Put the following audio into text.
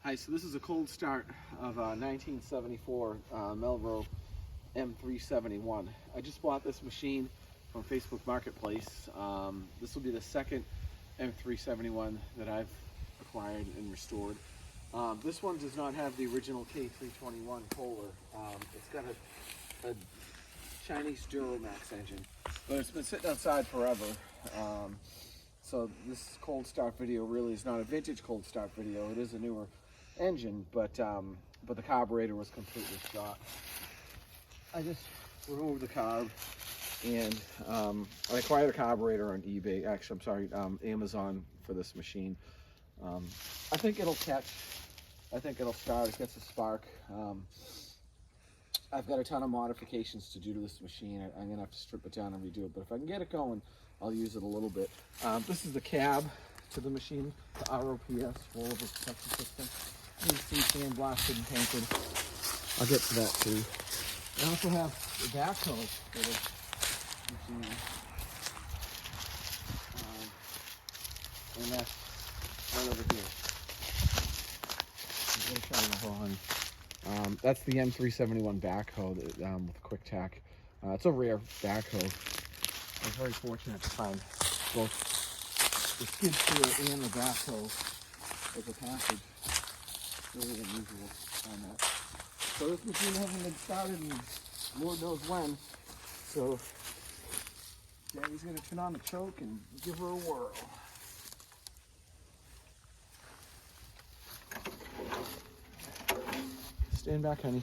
Hi, so this is a cold start of a 1974 Melroe M371. I just bought this machine from Facebook Marketplace. This will be the second M371 that I've acquired and restored. This one does not have the original K321 Kohler. It's got a Chinese Duromax engine, but it's been sitting outside forever. So this cold start video really is not a vintage cold start video. It is a newer engine, but the carburetor was completely shot. I just removed the carb, and I acquired a carburetor on eBay. Actually, I'm sorry, Amazon for this machine. I think it'll catch. I think it'll start. It gets a spark. I've got a ton of modifications to do to this machine. I'm gonna have to strip it down and redo it, but if I can get it going, I'll use it a little bit. This is the cab to the machine, the ROPS, rollable protection system. You can see sandblasted and painted. I'll get to that too. I also have the backhoe for this machine. And that's right over here. That's the M371 backhoe with a quick tack. It's a rare backhoe. I was very fortunate to find both the skid steer and the backhoe as a package. Really unusual to find that. So this machine hasn't been started in Lord knows when. So Daddy's gonna turn on the choke and give her a whirl. Stand back, honey.